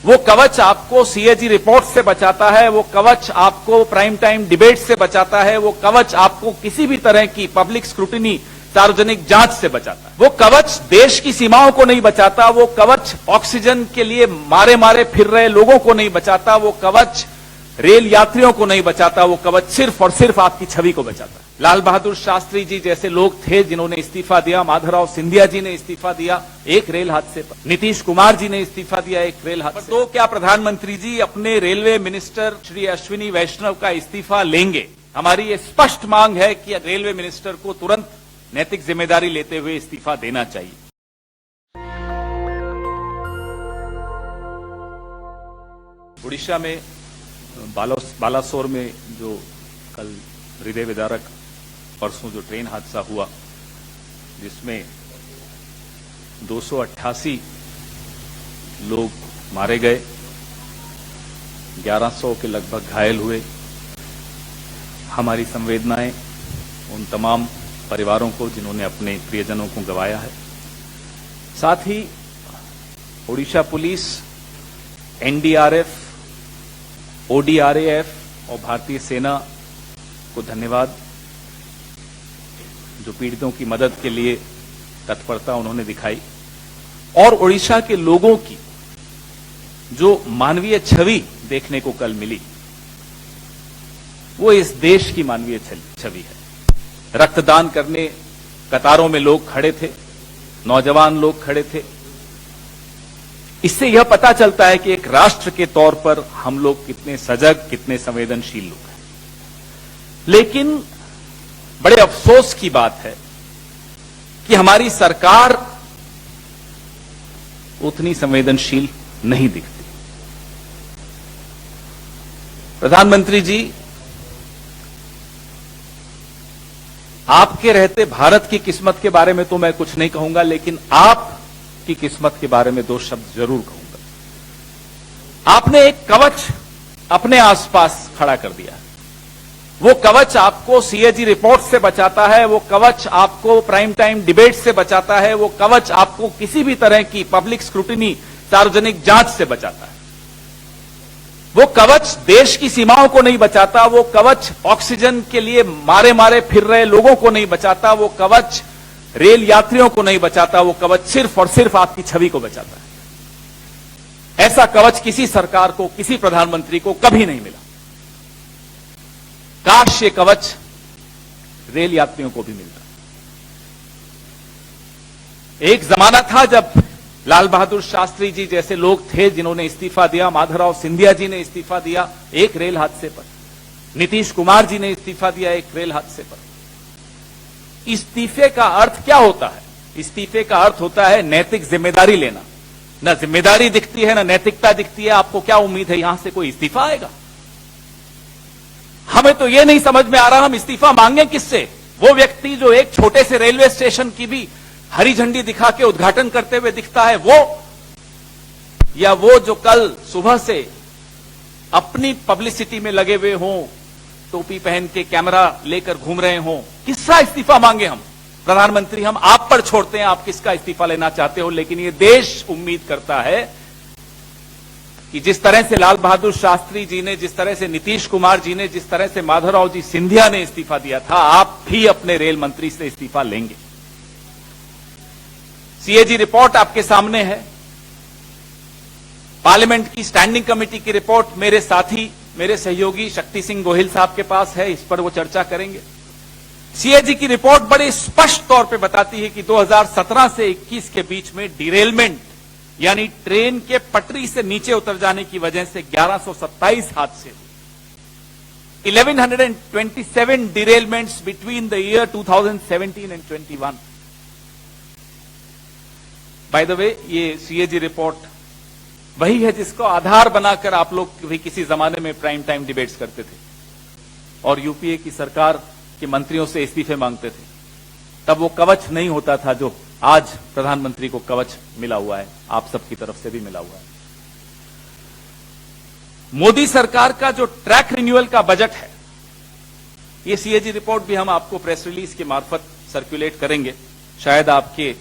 वो कवच आपको सीएजी रिपोर्ट से बचाता है, वो कवच आपको प्राइम टाइम डिबेट से बचाता है, वो कवच आपको किसी भी तरह की पब्लिक स्क्रूटिनी, सार्वजनिक जांच से बचाता है। वो कवच देश की सीमाओं को नहीं बचाता, वो कवच ऑक्सीजन के लिए मारे मारे फिर रहे लोगों को नहीं बचाता, वो कवच रेल यात्रियों को नहीं बचाता, वो कवच सिर्फ और सिर्फ आपकी छवि को बचाता है। लाल बहादुर शास्त्री जी जैसे लोग थे जिन्होंने इस्तीफा दिया, माधवराव सिंधिया जी ने इस्तीफा दिया एक रेल हादसे पर, नीतीश कुमार जी ने इस्तीफा दिया एक रेल हादसे पर। तो क्या प्रधानमंत्री जी अपने रेलवे मिनिस्टर श्री अश्विनी वैष्णव का इस्तीफा लेंगे? हमारी ये स्पष्ट मांग है कि रेलवे मिनिस्टर को तुरंत नैतिक जिम्मेदारी लेते हुए इस्तीफा देना चाहिए। उड़ीसा में बालासोर में जो कल हृदय विदारक परसों जो ट्रेन हादसा हुआ जिसमें 288 लोग मारे गए, 1100 के लगभग घायल हुए। हमारी संवेदनाएं उन तमाम परिवारों को जिन्होंने अपने प्रियजनों को गंवाया है। साथ ही ओडिशा पुलिस, एनडीआरएफ, ओडीआरएफ और भारतीय सेना को धन्यवाद, जो पीड़ितों की मदद के लिए तत्परता उन्होंने दिखाई। और ओडिशा के लोगों की जो मानवीय छवि देखने को कल मिली, वो इस देश की मानवीय छवि है। रक्तदान करने कतारों में लोग खड़े थे, नौजवान लोग खड़े थे। इससे यह पता चलता है कि एक राष्ट्र के तौर पर हम लोग कितने सजग, कितने संवेदनशील लोग हैं। लेकिन बड़े अफसोस की बात है कि हमारी सरकार उतनी संवेदनशील नहीं दिखती। प्रधानमंत्री जी, आपके रहते भारत की किस्मत के बारे में तो मैं कुछ नहीं कहूंगा, लेकिन आप की किस्मत के बारे में दो शब्द जरूर कहूंगा। आपने एक कवच अपने आसपास खड़ा कर दिया। वो कवच आपको सीएजी रिपोर्ट से बचाता है, वो कवच आपको प्राइम टाइम डिबेट से बचाता है, वो कवच आपको किसी भी तरह की पब्लिक स्क्रूटिनी, सार्वजनिक जांच से बचाता है। वो कवच देश की सीमाओं को नहीं बचाता, वो कवच ऑक्सीजन के लिए मारे मारे फिर रहे लोगों को नहीं बचाता, वो कवच रेल यात्रियों को नहीं बचाता, वो कवच सिर्फ और सिर्फ आपकी छवि को बचाता है। ऐसा कवच किसी सरकार को, किसी प्रधानमंत्री को कभी नहीं मिला। काश ये कवच रेल यात्रियों को भी मिलता। एक जमाना था जब लाल बहादुर शास्त्री जी जैसे लोग थे जिन्होंने इस्तीफा दिया, माधवराव सिंधिया जी ने इस्तीफा दिया एक रेल हादसे पर, नीतीश कुमार जी ने इस्तीफा दिया एक रेल हादसे पर। इस्तीफे का अर्थ क्या होता है? इस्तीफे का अर्थ होता है नैतिक जिम्मेदारी लेना। न जिम्मेदारी दिखती है, न नैतिकता दिखती है। आपको क्या उम्मीद है यहां से कोई इस्तीफा आएगा? हमें तो यह नहीं समझ में आ रहा हम इस्तीफा मांगे किससे? वो व्यक्ति जो एक छोटे से रेलवे स्टेशन की भी हरी झंडी दिखा के उद्घाटन करते हुए दिखता है, वो, या वो जो कल सुबह से अपनी पब्लिसिटी में लगे हुए हों, टोपी पहन के कैमरा लेकर घूम रहे हों? किसका इस्तीफा मांगे हम? प्रधानमंत्री, हम आप पर छोड़ते हैं आप किसका इस्तीफा लेना चाहते हो, लेकिन ये देश उम्मीद करता है कि जिस तरह से लाल बहादुर शास्त्री जी ने, जिस तरह से नीतीश कुमार जी ने, जिस तरह से माधवराव जी सिंधिया ने इस्तीफा दिया था, आप भी अपने रेल मंत्री से इस्तीफा लेंगे। सीएजी रिपोर्ट आपके सामने है, पार्लियामेंट की स्टैंडिंग कमेटी की रिपोर्ट मेरे साथी, मेरे सहयोगी शक्ति सिंह गोहिल साहब के पास है, इस पर वो चर्चा करेंगे। सीएजी की रिपोर्ट बड़े स्पष्ट तौर पे बताती है कि 2017 से 21 के बीच में डिरेलमेंट, यानी ट्रेन के पटरी से नीचे उतर जाने की वजह से 1127 हादसे, 1127 derailments between the year 2017 and 21। By the way, ये सीएजी रिपोर्ट वही है जिसको आधार बनाकर आप लोग भी किसी जमाने में प्राइम टाइम डिबेट्स करते थे और यूपीए की सरकार के मंत्रियों से इस्तीफे मांगते थे। तब वो कवच नहीं होता था जो आज प्रधानमंत्री को कवच मिला हुआ है, आप सबकी तरफ से भी मिला हुआ है। मोदी सरकार का जो ट्रैक रिन्यूअल का बजट है, ये सीएजी रिपोर्ट भी हम आपको प्रेस रिलीज के मार्फत सर्कुलेट करेंगे। शायद आपके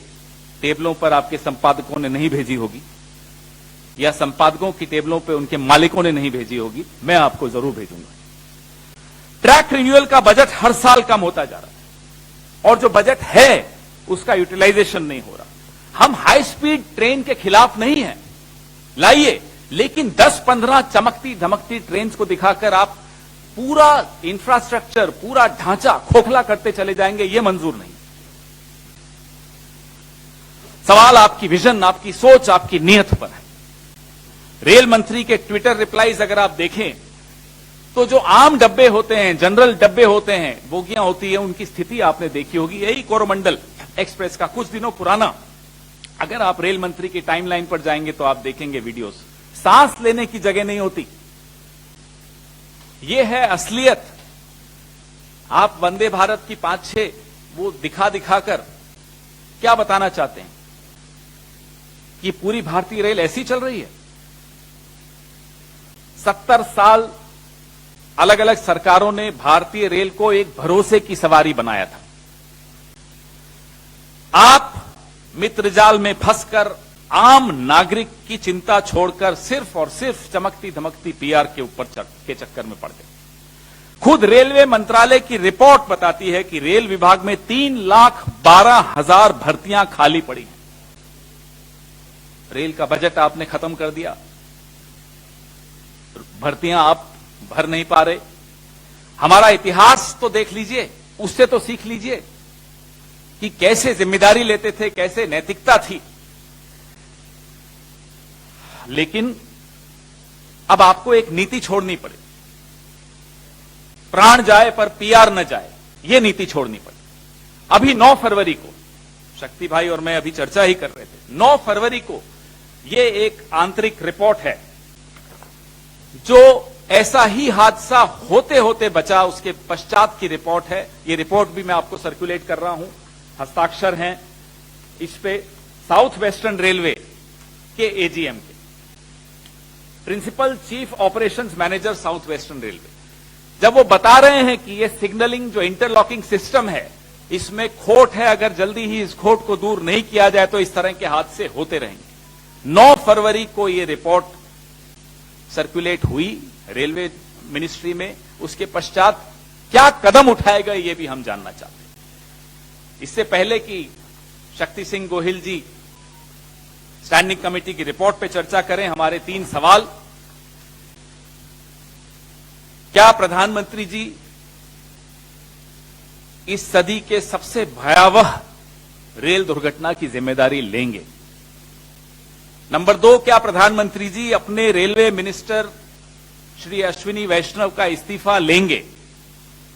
टेबलों पर आपके संपादकों ने नहीं भेजी होगी। या संपादकों की टेबलों पे उनके मालिकों ने नहीं भेजी होगी, मैं आपको जरूर भेजूंगा। ट्रैक रिन्यूअल का बजट हर साल कम होता जा रहा है और जो बजट है उसका यूटिलाइजेशन नहीं हो रहा। हम हाई स्पीड ट्रेन के खिलाफ नहीं हैं, लाइए, लेकिन 10-15 चमकती धमकती ट्रेन को दिखाकर आप पूरा इंफ्रास्ट्रक्चर, पूरा ढांचा खोखला करते चले जाएंगे, यह मंजूर नहीं। सवाल आपकी विजन, आपकी सोच, आपकी नीयत पर है। रेल मंत्री के ट्विटर रिप्लाईज अगर आप देखें तो जो आम डब्बे होते हैं, जनरल डब्बे होते हैं, बोगियां होती है, उनकी स्थिति आपने देखी होगी। यही कोरोमंडल एक्सप्रेस का कुछ दिनों पुराना, अगर आप रेल मंत्री की टाइमलाइन पर जाएंगे तो आप देखेंगे वीडियोस, सांस लेने की जगह नहीं होती। यह है असलियत। आप वंदे भारत की 5-6 वो दिखा दिखाकर क्या बताना चाहते हैं कि पूरी भारतीय रेल ऐसी चल रही है? 70 साल अलग अलग सरकारों ने भारतीय रेल को एक भरोसे की सवारी बनाया था। आप मित्रजाल में फंसकर आम नागरिक की चिंता छोड़कर सिर्फ और सिर्फ चमकती धमकती पीआर के ऊपर के चक्कर में पड़ गए। खुद रेलवे मंत्रालय की रिपोर्ट बताती है कि रेल विभाग में 3,12,000 भर्तियां खाली पड़ी हैं। रेल का बजट आपने खत्म कर दिया, भर्तियां आप भर नहीं पा रहे। हमारा इतिहास तो देख लीजिए, उससे तो सीख लीजिए कि कैसे जिम्मेदारी लेते थे, कैसे नैतिकता थी। लेकिन अब आपको एक नीति छोड़नी पड़े, प्राण जाए पर पीआर न जाए, यह नीति छोड़नी पड़े। अभी 9 फरवरी को, शक्ति भाई और मैं अभी चर्चा ही कर रहे थे, 9 फरवरी को यह एक आंतरिक रिपोर्ट है जो ऐसा ही हादसा होते होते बचा, उसके पश्चात की रिपोर्ट है। ये रिपोर्ट भी मैं आपको सर्कुलेट कर रहा हूं, हस्ताक्षर हैं इस पे साउथ वेस्टर्न रेलवे के एजीएम के, principal chief operations manager South Western Railway. जब वो बता रहे हैं कि ये सिग्नलिंग जो इंटरलॉकिंग सिस्टम है, इसमें खोट है, अगर जल्दी ही इस खोट को दूर नहीं किया जाए तो इस तरह के हादसे होते रहेंगे। 9 फरवरी को ये रिपोर्ट सर्कुलेट हुई रेलवे मिनिस्ट्री में। उसके पश्चात क्या कदम उठाएगा ये भी हम जानना चाहते हैं। इससे पहले कि शक्ति सिंह गोहिल जी स्टैंडिंग कमेटी की रिपोर्ट पे चर्चा करें, हमारे 3 सवाल। क्या प्रधानमंत्री जी इस सदी के सबसे भयावह रेल दुर्घटना की जिम्मेदारी लेंगे? नंबर 2, क्या प्रधानमंत्री जी अपने रेलवे मिनिस्टर श्री अश्विनी वैष्णव का इस्तीफा लेंगे?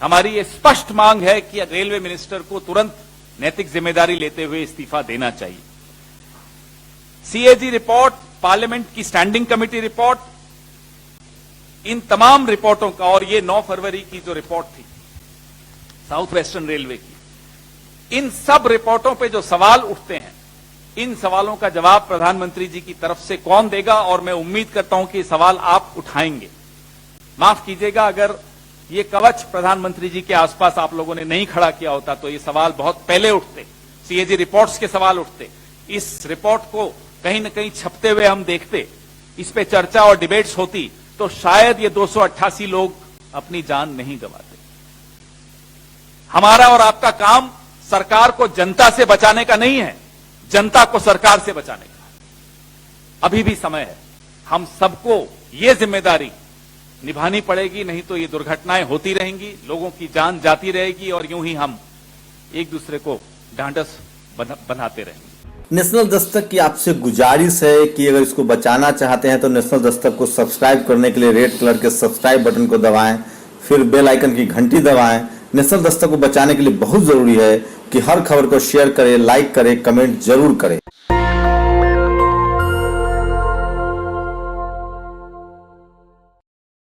हमारी ये स्पष्ट मांग है कि रेलवे मिनिस्टर को तुरंत नैतिक जिम्मेदारी लेते हुए इस्तीफा देना चाहिए। सीएजी रिपोर्ट, पार्लियामेंट की स्टैंडिंग कमेटी रिपोर्ट, इन तमाम रिपोर्टों का, और ये 9 फरवरी की जो रिपोर्ट थी साउथ वेस्टर्न रेलवे की, इन सब रिपोर्टों पे जो सवाल उठते हैं, इन सवालों का जवाब प्रधानमंत्री जी की तरफ से कौन देगा? और मैं उम्मीद करता हूं कि ये सवाल आप उठाएंगे। माफ कीजिएगा, अगर ये कवच प्रधानमंत्री जी के आसपास आप लोगों ने नहीं खड़ा किया होता तो ये सवाल बहुत पहले उठते, सीएजी रिपोर्ट्स के सवाल उठते। इस रिपोर्ट को कहीं न कहीं छपते हुए हम देखते, इस पे चर्चा और डिबेट्स होती, तो शायद ये 288 लोग अपनी जान नहीं गंवाते। हमारा और आपका काम सरकार को जनता से बचाने का नहीं है, जनता को सरकार से बचाने का। अभी भी समय है, हम सबको ये जिम्मेदारी निभानी पड़ेगी, नहीं तो ये दुर्घटनाएं होती रहेंगी, लोगों की जान जाती रहेगी और यूं ही हम एक दूसरे को ढांढस बनाते रहेंगे। नेशनल दस्तक की आपसे गुजारिश है कि अगर इसको बचाना चाहते हैं तो नेशनल दस्तक को सब्सक्राइब करने के लिए रेड कलर के सब्सक्राइब बटन को दबाएं, फिर बेल आइकन की घंटी दबाएं। नेशनल दस्तक को बचाने के लिए बहुत जरूरी है कि हर खबर को शेयर करें, लाइक करें, कमेंट जरूर करें।